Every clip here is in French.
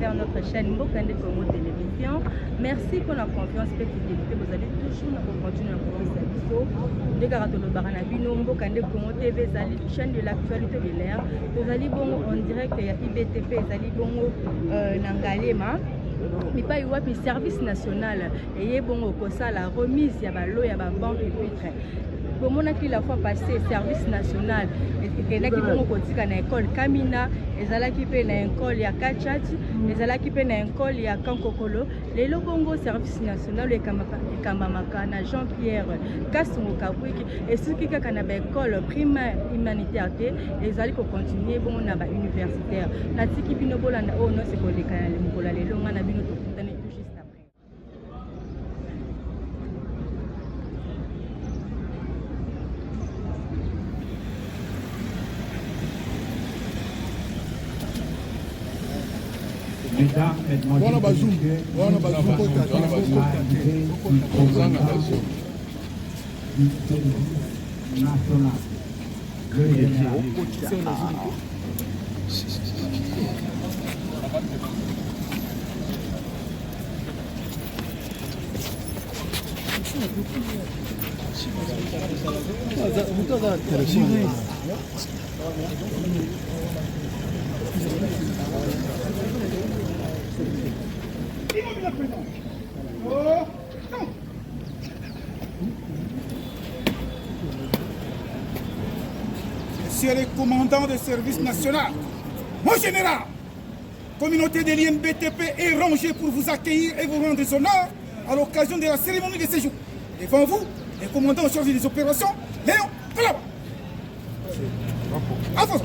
travers notre chaîne Mbokande Congo Télévision. Merci pour la confiance et fidélité. Vous allez toujours continuer à vous de Karatolo Baranabino, Mbokande Congo TV, chaîne de l'actualité de l'air. Vous allez bon en direct, il y a IBTP, vous allez bon Nangalema. Mais pas eu service national et bon au la remise il y a balo il y a banque et puis pour mon acquis la fois passé service national et là qui vont continuer à l'école Kamina et là qui paye na école ya Kachati et là qui paye na école ya Kankokolo les lobongo service national et Kamamaka na Jean-Pierre Kasongo Kabwiki et ceux qui kana ba école primaire humanitaire et là qui continuer bon na ba universitaire na tiki bino bolanda oh non c'est pour les canaux mokola les longa na bino tout juste après. Mesdames, Mesdemoiselles, Monsieur le commandant de service national, mon général, communauté de l'INBTP est rangée pour vous accueillir et vous rendre des honneurs à l'occasion de la cérémonie de séjour. Devant vous, le commandant en charge des opérations, Léon Colombo. Alphonse.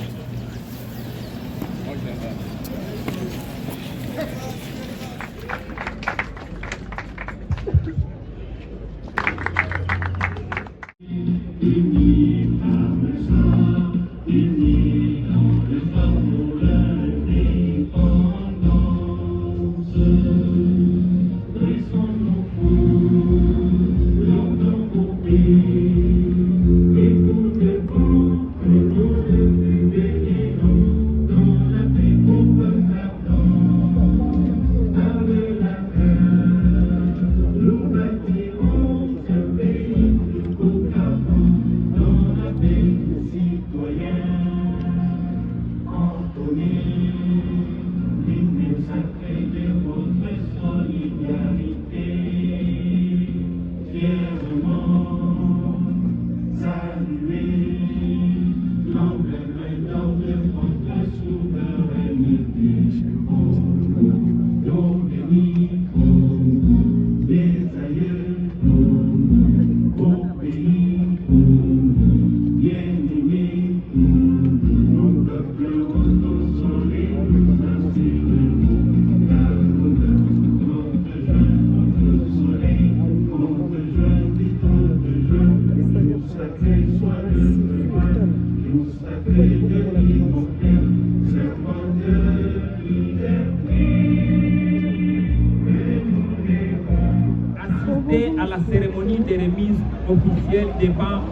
À la cérémonie de remise officielle des bancs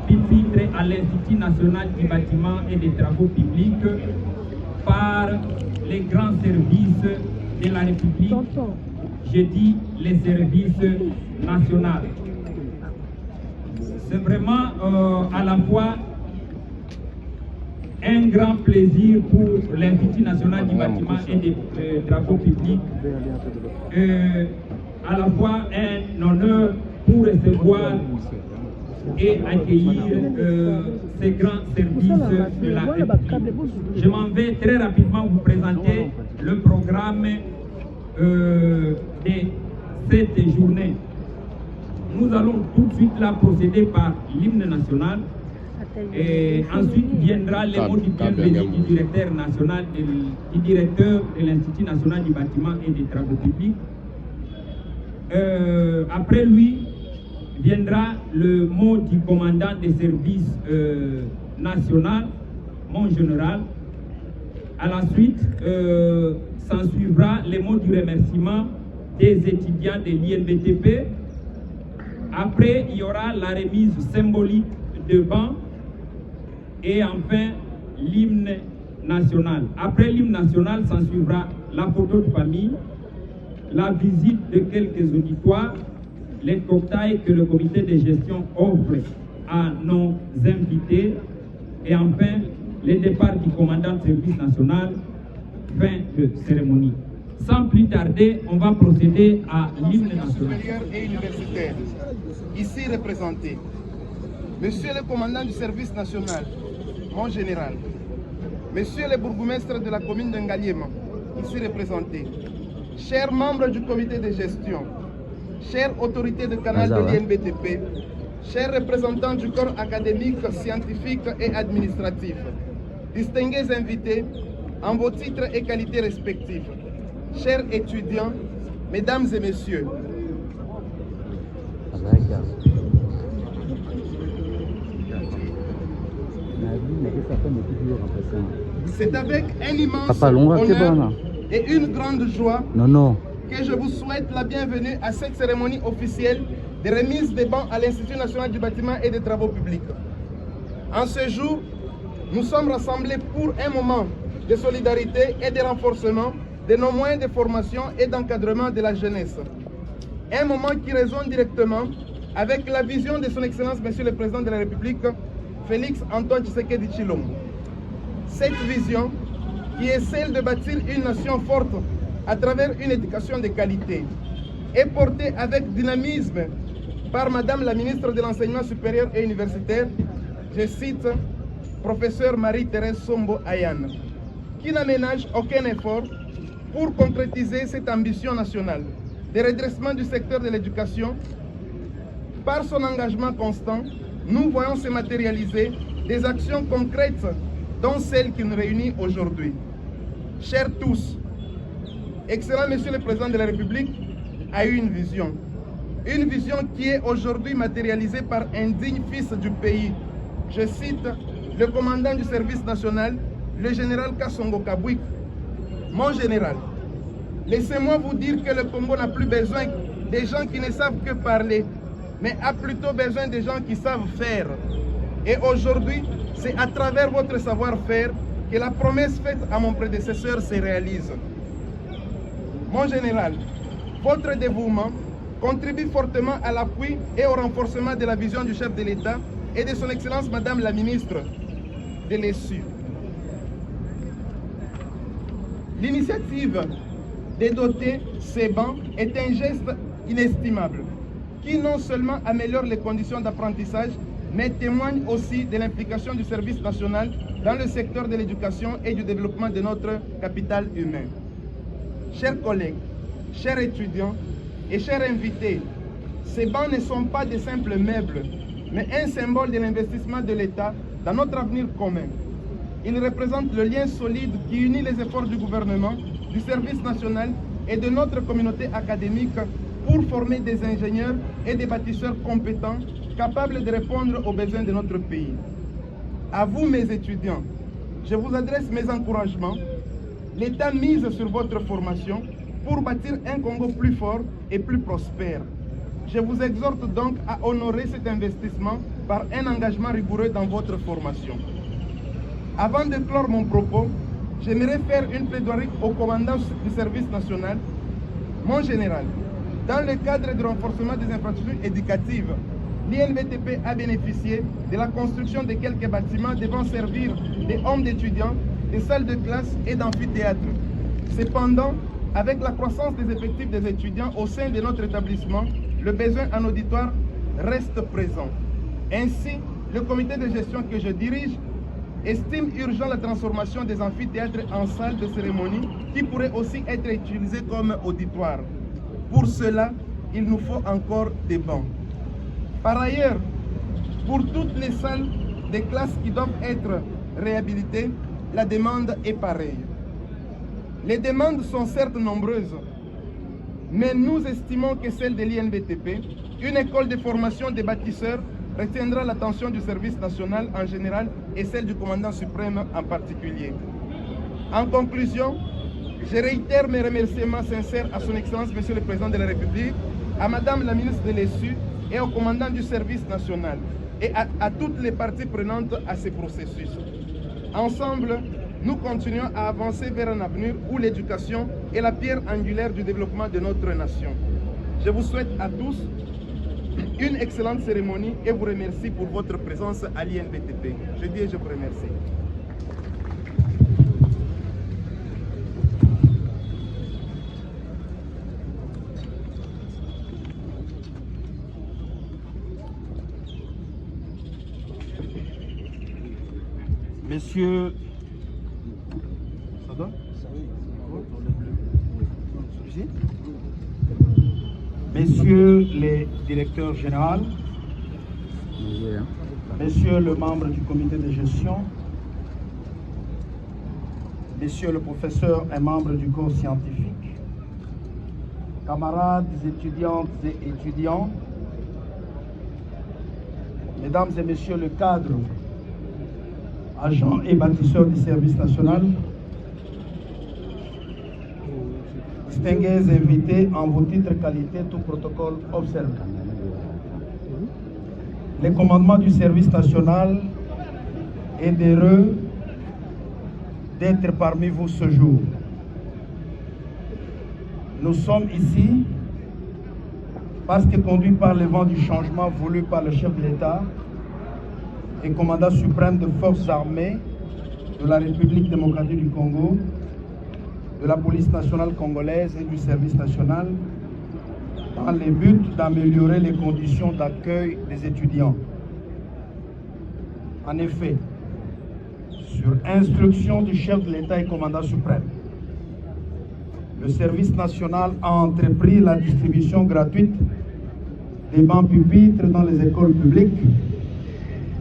pupitres à l'Institut national du bâtiment et des travaux publics par les grands services de la République, je dis les services nationaux. C'est vraiment à la fois un grand plaisir pour l'Institut national du bâtiment et des travaux publics, à la fois un honneur pour recevoir et accueillir ces grands services de la République. Je m'en vais très rapidement vous présenter le programme de cette journée. Nous allons tout de suite là procéder par l'hymne national et ensuite viendra les mots du bienvenu du directeur national, du directeur de l'Institut national du bâtiment et des travaux publics. Après lui viendra le mot du commandant des services national, mon général. À la suite, s'en suivra les mots du remerciement des étudiants de l'INBTP. Après, il y aura la remise symbolique de bancs et enfin l'hymne national. Après l'hymne national, s'en suivra la photo de famille, la visite de quelques auditoires, les cocktails que le comité de gestion offre à nos invités et enfin le départ du commandant de service national, fin de cérémonie. Sans plus tarder, on va procéder à l'hymne national. Supérieur et universitaire, ici représenté. Monsieur le commandant du service national, mon général, Monsieur le bourgmestre de la commune de Ngaliema, ici représenté, chers membres du comité de gestion, chères autorités de canal de l'INBTP, chers représentants du corps académique, scientifique et administratif, distingués invités en vos titres et qualités respectifs, chers étudiants, mesdames et messieurs, c'est avec un immense honneur et une grande joie que je vous souhaite la bienvenue à cette cérémonie officielle de remise des bancs à l'Institut national du bâtiment et des travaux publics. En ce jour, nous sommes rassemblés pour un moment de solidarité et de renforcement de nos moyens de formation et d'encadrement de la jeunesse. Un moment qui résonne directement avec la vision de son Excellence, Monsieur le Président de la République, Félix Antoine Tshisekedi Tshilombo. Cette vision, qui est celle de bâtir une nation forte à travers une éducation de qualité, est portée avec dynamisme par Madame la ministre de l'Enseignement supérieur et universitaire, je cite, professeur Marie-Thérèse Sombo Ayane, qui n'aménage aucun effort pour concrétiser cette ambition nationale de redressement du secteur de l'éducation. Par son engagement constant, nous voyons se matérialiser des actions concrètes, dont celle qui nous réunit aujourd'hui. Chers tous, Excellent Monsieur le Président de la République a eu une vision qui est aujourd'hui matérialisée par un digne fils du pays. Je cite le commandant du service national, le général Kassongo Kabwik. Mon général, laissez-moi vous dire que le Congo n'a plus besoin des gens qui ne savent que parler, mais a plutôt besoin des gens qui savent faire. Et aujourd'hui, c'est à travers votre savoir-faire que la promesse faite à mon prédécesseur se réalise. Mon général, votre dévouement contribue fortement à l'appui et au renforcement de la vision du chef de l'État et de son Excellence Madame la ministre de l'ESU. L'initiative de doter ces bancs est un geste inestimable qui non seulement améliore les conditions d'apprentissage, mais témoigne aussi de l'implication du service national dans le secteur de l'éducation et du développement de notre capital humain. Chers collègues, chers étudiants et chers invités, ces bancs ne sont pas de simples meubles, mais un symbole de l'investissement de l'État dans notre avenir commun. Ils représentent le lien solide qui unit les efforts du gouvernement, du service national et de notre communauté académique pour former des ingénieurs et des bâtisseurs compétents, capables de répondre aux besoins de notre pays. À vous, mes étudiants, je vous adresse mes encouragements. L'État mise sur votre formation pour bâtir un Congo plus fort et plus prospère. Je vous exhorte donc à honorer cet investissement par un engagement rigoureux dans votre formation. Avant de clore mon propos, j'aimerais faire une plaidoirie au commandant du service national. Mon général, dans le cadre du renforcement des infrastructures éducatives, l'INBTP a bénéficié de la construction de quelques bâtiments devant servir des hommes d'étudiants, des salles de classe et d'amphithéâtres. Cependant, avec la croissance des effectifs des étudiants au sein de notre établissement, le besoin en auditoire reste présent. Ainsi, le comité de gestion que je dirige estime urgent la transformation des amphithéâtres en salles de cérémonie qui pourraient aussi être utilisées comme auditoire. Pour cela, il nous faut encore des bancs. Par ailleurs, pour toutes les salles de classe qui doivent être réhabilitées, la demande est pareille. Les demandes sont certes nombreuses, mais nous estimons que celle de l'INBTP, une école de formation des bâtisseurs, retiendra l'attention du service national en général et celle du commandant suprême en particulier. En conclusion, je réitère mes remerciements sincères à son Excellence, Monsieur le Président de la République, à Madame la ministre de l'ESU et au commandant du service national et à toutes les parties prenantes à ce processus. Ensemble, nous continuons à avancer vers un avenir où l'éducation est la pierre angulaire du développement de notre nation. Je vous souhaite à tous une excellente cérémonie et vous remercie pour votre présence à l'INBTP. Je dis et je vous remercie. Messieurs, Messieurs les directeurs généraux, Messieurs le membre du comité de gestion, Messieurs le professeur et membre du corps scientifique, camarades étudiantes et étudiants, Mesdames et Messieurs le cadre, agents et bâtisseurs du service national, distingués invités en vos titres qualité, tout protocole observé. Le commandement du service national est heureux d'être parmi vous ce jour. Nous sommes ici parce que conduits par le vent du changement voulu par le chef de l'État et commandant suprême des forces armées de la République démocratique du Congo, de la police nationale congolaise et du service national, dans le but d'améliorer les conditions d'accueil des étudiants. En effet, sur instruction du chef de l'État et commandant suprême, le service national a entrepris la distribution gratuite des bancs pupitres dans les écoles publiques,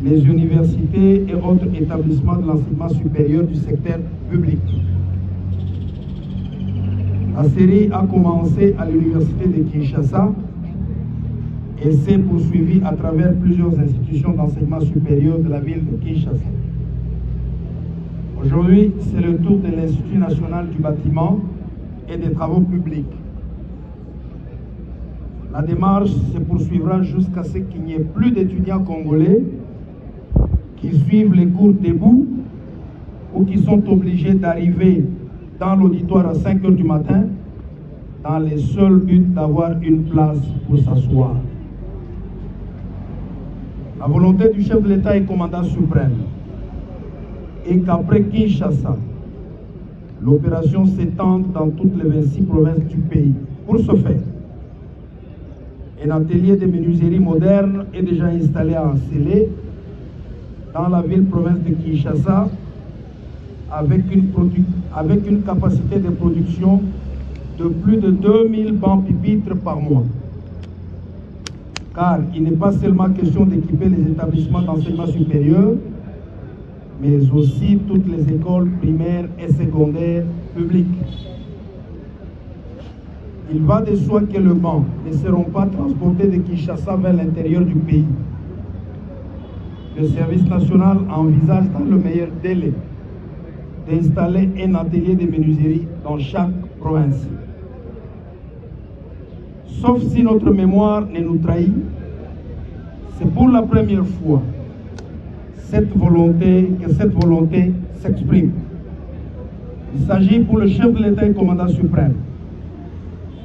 les universités et autres établissements de l'enseignement supérieur du secteur public. La série a commencé à l'université de Kinshasa et s'est poursuivie à travers plusieurs institutions d'enseignement supérieur de la ville de Kinshasa. Aujourd'hui, c'est le tour de l'Institut national du bâtiment et des travaux publics. La démarche se poursuivra jusqu'à ce qu'il n'y ait plus d'étudiants congolais qui suivent les cours debout ou qui sont obligés d'arriver dans l'auditoire à 5 h du matin dans le seul but d'avoir une place pour s'asseoir. La volonté du chef de l'État et commandant suprême est qu'après Kinshasa, l'opération s'étende dans toutes les 26 provinces du pays. Pour ce faire, un atelier de menuiserie moderne est déjà installé à Ansélé, dans la ville-province de Kinshasa, avec une capacité de production de plus de 2000 bancs pupitres par mois. Car il n'est pas seulement question d'équiper les établissements d'enseignement supérieur, mais aussi toutes les écoles primaires et secondaires publiques. Il va de soi que les bancs ne seront pas transportés de Kinshasa vers l'intérieur du pays. Le service national envisage dans le meilleur délai d'installer un atelier de menuiserie dans chaque province. Sauf si notre mémoire ne nous trahit, c'est pour la première fois que cette volonté s'exprime. Il s'agit pour le chef de l'État et commandant suprême,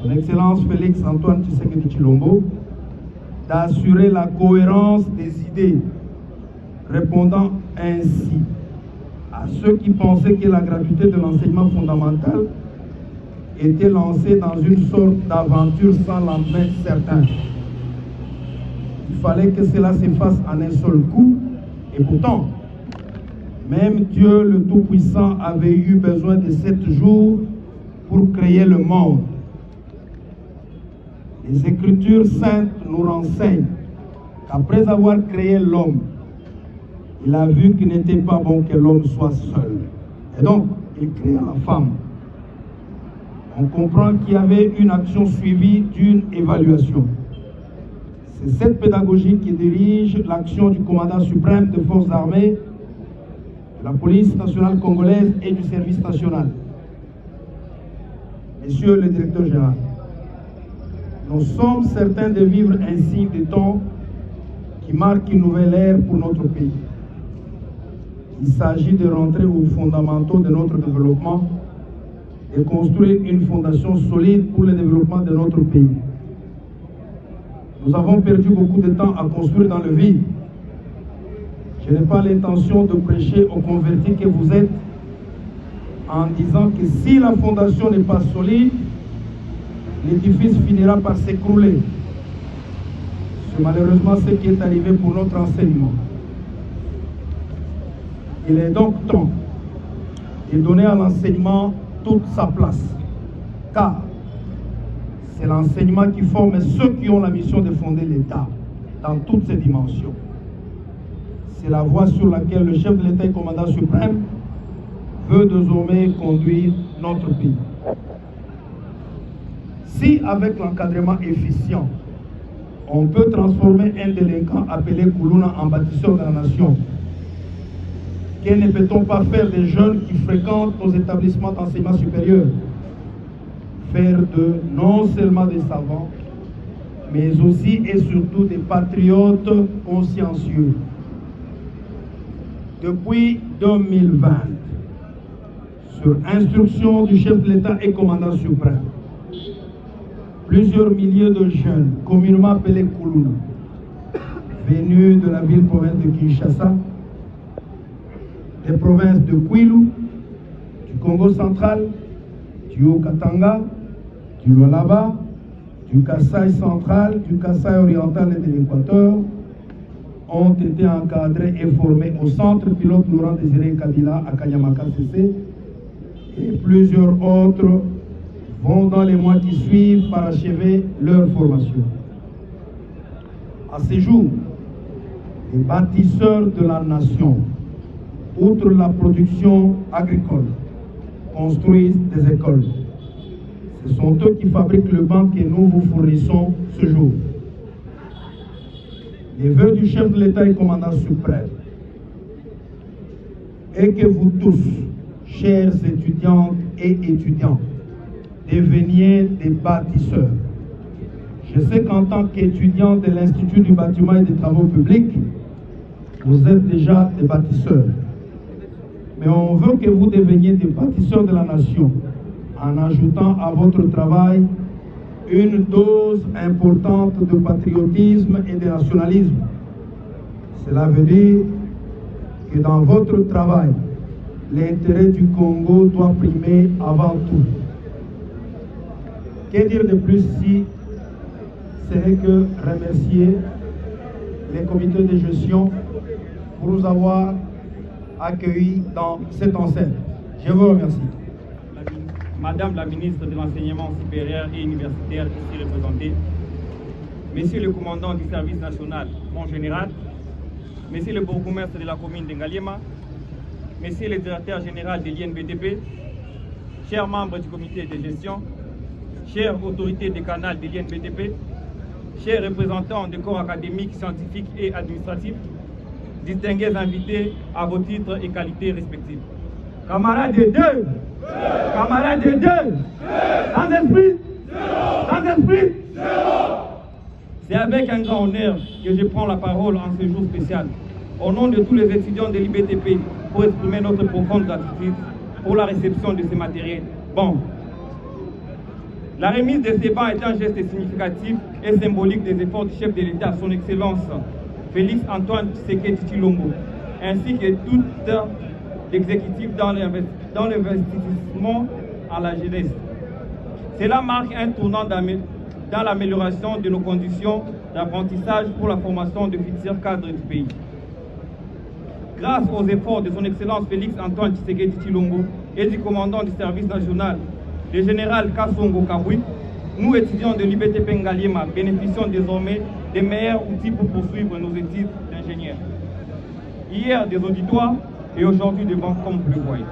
Son Excellence Félix Antoine Tshisekedi Tshilombo, d'assurer la cohérence des idées, répondant ainsi à ceux qui pensaient que la gratuité de l'enseignement fondamental était lancée dans une sorte d'aventure sans lendemain certain. Il fallait que cela se fasse en un seul coup, et pourtant, même Dieu le Tout-Puissant avait eu besoin de 7 jours pour créer le monde. Les Écritures saintes nous renseignent qu'après avoir créé l'homme, il a vu qu'il n'était pas bon que l'homme soit seul. Et donc, il créa la femme. On comprend qu'il y avait une action suivie d'une évaluation. C'est cette pédagogie qui dirige l'action du commandant suprême des forces armées, de la police nationale congolaise et du service national. Messieurs le directeur général, nous sommes certains de vivre ainsi des temps qui marquent une nouvelle ère pour notre pays. Il s'agit de rentrer aux fondamentaux de notre développement et construire une fondation solide pour le développement de notre pays. Nous avons perdu beaucoup de temps à construire dans le vide. Je n'ai pas l'intention de prêcher aux convertis que vous êtes en disant que si la fondation n'est pas solide, l'édifice finira par s'écrouler. C'est malheureusement ce qui est arrivé pour notre enseignement. Il est donc temps de donner à l'enseignement toute sa place, car c'est l'enseignement qui forme ceux qui ont la mission de fonder l'État dans toutes ses dimensions. C'est la voie sur laquelle le chef de l'État et commandant suprême veut désormais conduire notre pays. Si avec l'encadrement efficient, on peut transformer un délinquant appelé Koulouna en bâtisseur de la nation, que ne peut-on pas faire des jeunes qui fréquentent nos établissements d'enseignement supérieur? Faire d'eux non seulement des savants, mais aussi et surtout des patriotes consciencieux. Depuis 2020, sur instruction du chef de l'État et commandant suprême, plusieurs milliers de jeunes, communément appelés Koulouna, venus de la ville-province de Kinshasa, des provinces de Kwilu, du Congo central, du Haut-Katanga, du Lualaba, du Kasaï central, du Kasaï oriental et de l'Équateur, ont été encadrés et formés au centre pilote Laurent Désiré Kabila à Kanyamaka CC, et plusieurs autres vont dans les mois qui suivent parachever leur formation. À ce jour, les bâtisseurs de la nation, outre la production agricole, construisent des écoles. Ce sont eux qui fabriquent le banc que nous vous fournissons ce jour. Les vœux du chef de l'État et commandant suprême est que vous tous, chers étudiantes et étudiants, deveniez des bâtisseurs. Je sais qu'en tant qu'étudiant de l'Institut du bâtiment et des travaux publics, vous êtes déjà des bâtisseurs. Mais on veut que vous deveniez des bâtisseurs de la nation en ajoutant à votre travail une dose importante de patriotisme et de nationalisme. Cela veut dire que dans votre travail, l'intérêt du Congo doit primer avant tout. Que dire de plus si ce n'est que remercier les comités de gestion pour nous avoir accueillis dans cette enceinte. Je vous remercie. Madame la ministre de l'Enseignement supérieur et universitaire ici représentée, Monsieur le commandant du service national, mon général, Monsieur le bourgmestre de la commune de Ngaliema, Monsieur le directeur général de l'INBTP, chers membres du comité de gestion, chères autorités des canaux de l'INBTP, chers représentants des corps académiques, scientifiques et administratifs, distingués invités à vos titres et qualités respectifs. Camarades de deux, camarades de deux, sans esprit, sans esprit. C'est avec un grand honneur que je prends la parole en ce jour spécial, au nom de tous les étudiants de l'IBTP, pour exprimer notre profonde gratitude pour la réception de ces matériels. Bon, la remise de ces bancs est un geste significatif et symbolique des efforts du chef de l'État, son Excellence Félix Antoine Tshisekedi Tshilombo, ainsi que tout l'exécutif dans l'investissement à la jeunesse. Cela marque un tournant dans l'amélioration de nos conditions d'apprentissage pour la formation de futurs cadres du pays. Grâce aux efforts de son Excellence Félix Antoine Tshisekedi Tshilombo et du commandant du service national, le général Kassongo Kabui, nous étudiants de l'IBTP Ngaliema bénéficions désormais des meilleurs outils pour poursuivre nos études d'ingénieurs. Hier des auditoires et aujourd'hui des bancs comme vous le voyez.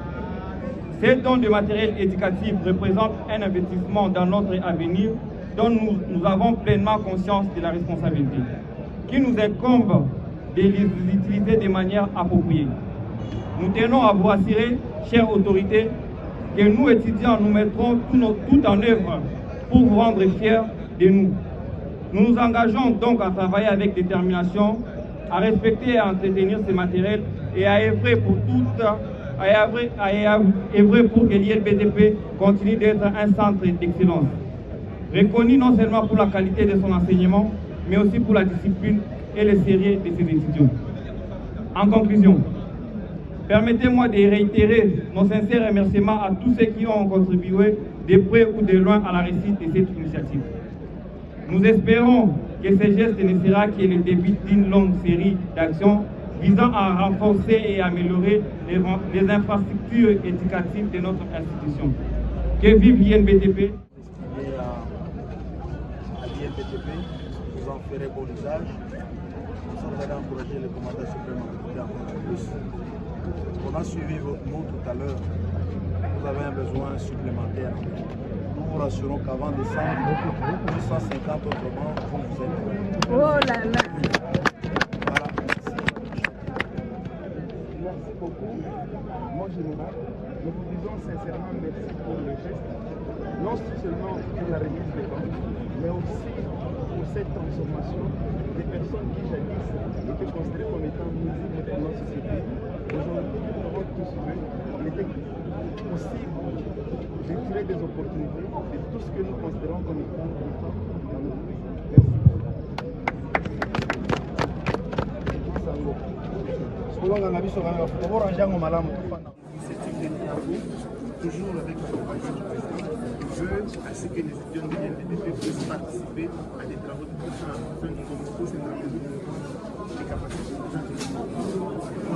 Ces dons de matériel éducatif représentent un investissement dans notre avenir dont nous avons pleinement conscience de la responsabilité, qui nous incombe de les utiliser de manière appropriée. Nous tenons à vous assurer, chères autorités, que nous étudiants nous mettrons tout en œuvre pour vous rendre fiers de nous. Nous nous engageons donc à travailler avec détermination, à respecter et à entretenir ces matériels et à œuvrer pour pour que l'INBTP continue d'être un centre d'excellence, reconnu non seulement pour la qualité de son enseignement, mais aussi pour la discipline et le sérieux de ses étudiants. En conclusion, permettez-moi de réitérer nos sincères remerciements à tous ceux qui ont contribué de près ou de loin à la réussite de cette initiative. Nous espérons que ce geste ne sera que le début d'une longue série d'actions visant à renforcer et améliorer les infrastructures éducatives de notre institution. Que vive l'INBTP! À l'INBTP, vous en ferez bon usage. Nous sommes allés encourager les commandants suprêmes à encore plus. On a suivi votre mot tout à l'heure. Vous avez un besoin supplémentaire. Nous vous rassurons qu'avant décembre, 250 autrement vont vous aider. Oh là là! Voilà. Merci beaucoup. Mon général, nous vous disons sincèrement merci pour le geste. Non seulement pour la remise des banques, mais aussi pour cette transformation des personnes qui jadis étaient considérées comme étant nuisibles dans notre société. Aujourd'hui, nous avons tous vu, il était possible de tirer des opportunités de tout ce que nous considérons comme étant important dans notre pays. Toujours avec la compagnie du président, veut à ce que les étudiants de l'INBTP puissent participer à des travaux de recherche afin de commencer à résoudre les capacités.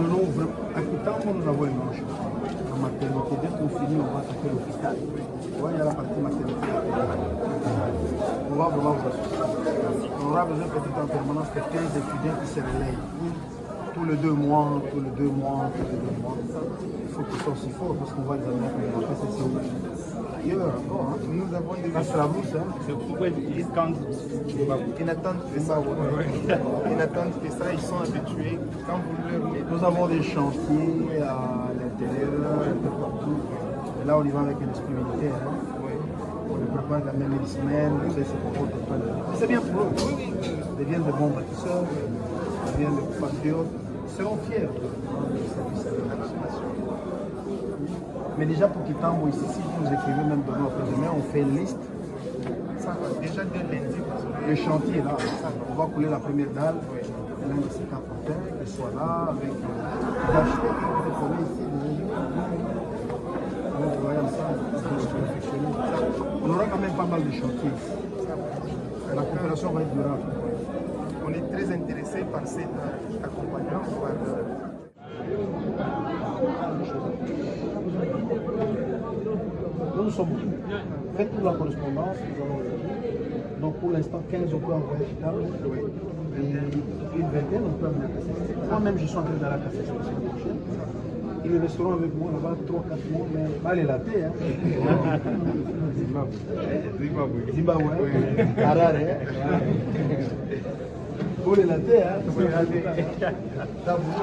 Non, à Kitambo, nous avons une manche. La maternité, dès qu'on finit, on va attaquer l'hôpital. Ouais, il y a la partie maternité. On va vraiment vous associer. On aura besoin peut-être en permanence de 15 étudiants qui se relayent. Tous les 2 mois, tous les 2 mois, tous les 2 mois. Il faut qu'ils soient aussi forts parce qu'on va les amener à faire c'est ailleurs encore. Nous avons des C'est pourquoi ils n'attendent que ça. Ils n'attendent que ça, ils sont habitués. Quand vous leur mettez... Nous avons des chantiers à l'intérieur, un peu partout. Et là, on y va avec un esprit militaire. Hein. Oui. On les prépare la même semaine, on sait ce qu'on peut faire. C'est bien pour eux. Ils deviennent de bons bâtisseurs, ils deviennent de patriotes. Ils seront fiers de service à la nation. Mais déjà pour Kitambo, ici, si vous nous écrivez même demain après-demain, on fait une liste. Ça va déjà dès lundi. Le chantier là, on va couler la première dalle. L'un de ces carpenters qui soit là avec des architectes qui vont former ici des ingénieurs. On va travailler ensemble pour se perfectionner. On aura quand même pas mal de chantiers ici. La coopération va être durable. On est très intéressé par cet accompagnement. Nous sommes faites toute la correspondance, nous allons donc pour l'instant 15 on peut envoyer Kitambo et une vingtaine on peut amener à Cassel. Moi-même je suis en train d'aller à Cassel la semaine prochaine. Ils resteront avec moi là-bas 3-4 mois, mais pas les latés. Hein. Zimbabwe. Harare. Pour les latés, hein. Camarades!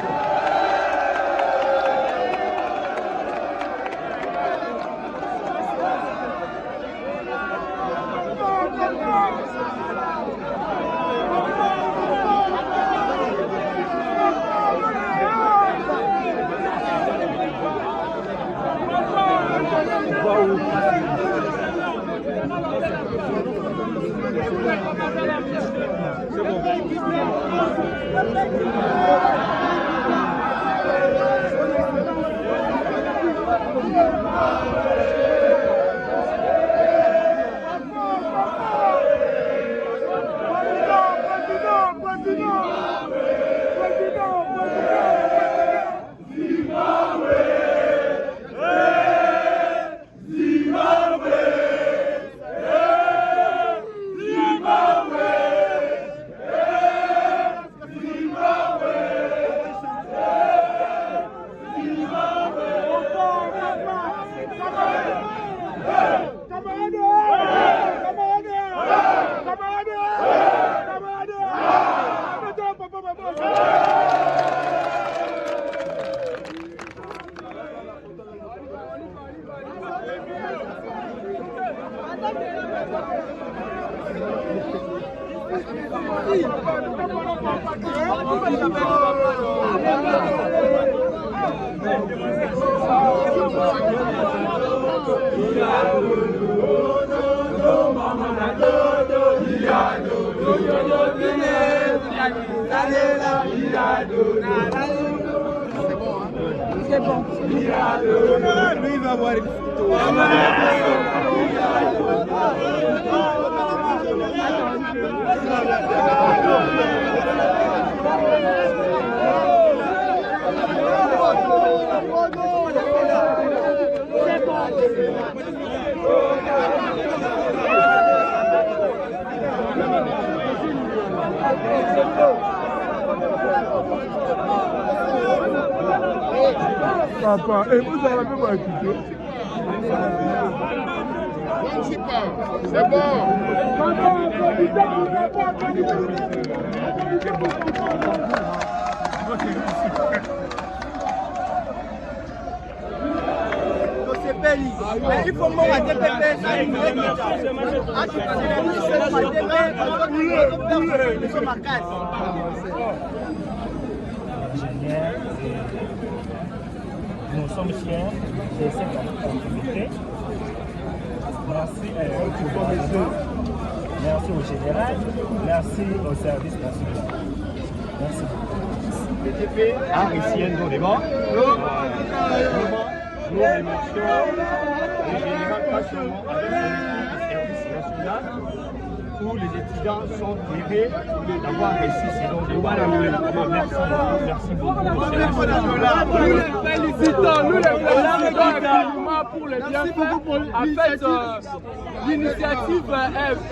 C'est bon. Lui, il va voir une photo. Papa, et vous avez même pas écouté. C'est bon. Mais il faut moi à DPP, ça il nous sommes fiers de cette activité. Merci merci au général, merci au service national. Merci beaucoup. BTP a réussi un débat. Nous remercions le général pas seulement avec le service national où les étudiants sont heureux d'avoir réussi ce débat. Merci beaucoup. Nous les félicitons également pour les bienfaits. En fait, l'initiative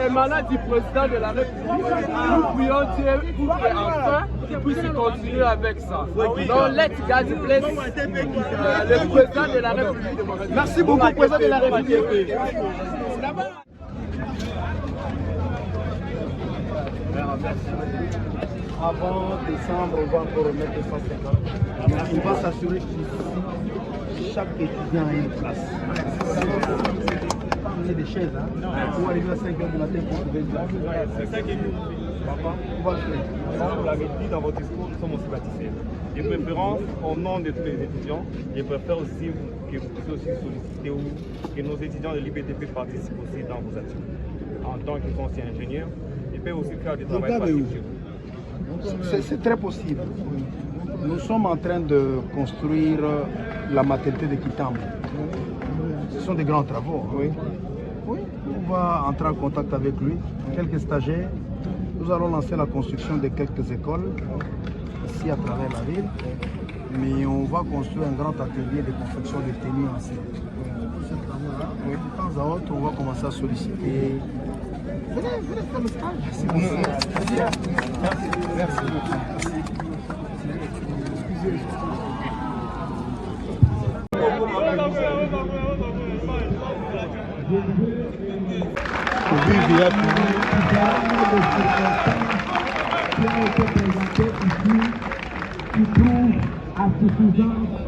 émanant du président de la République. Nous prions Dieu pour qu'enfin il puisse continuer avec ça. Donc, let's God bless le président de la République. Merci beaucoup, président de la République. Avant décembre, on va encore remettre 250. On va s'assurer qu'ici, chaque étudiant a une place. Pas amener des chaises, hein. Pour arriver à 5 h du matin pour trouver une place. C'est ça qui est nous. Papa, on va le faire. vous l'avez dit dans votre discours, nous sommes aussi bâtisseurs. De préférence, au nom de tous les étudiants, je préfère aussi que vous puissiez aussi solliciter ou que nos étudiants de l'IBTP participent aussi dans vos actions. En tant qu'ils sont aussi ingénieurs, ils peuvent aussi faire du travail pratique chez vous. C'est très possible. Nous sommes en train de construire la maternité de Kitambo. Ce sont des grands travaux. Hein. Oui. Oui, on va entrer en contact avec lui, quelques stagiaires. Nous allons lancer la construction de quelques écoles ici à travers la ville. Mais on va construire un grand atelier de confection de tenues anciennes. Tous ces travaux-là, de temps à autre, on va commencer à solliciter. Venez faire le stage. Merci beaucoup. qui trouve à suffisance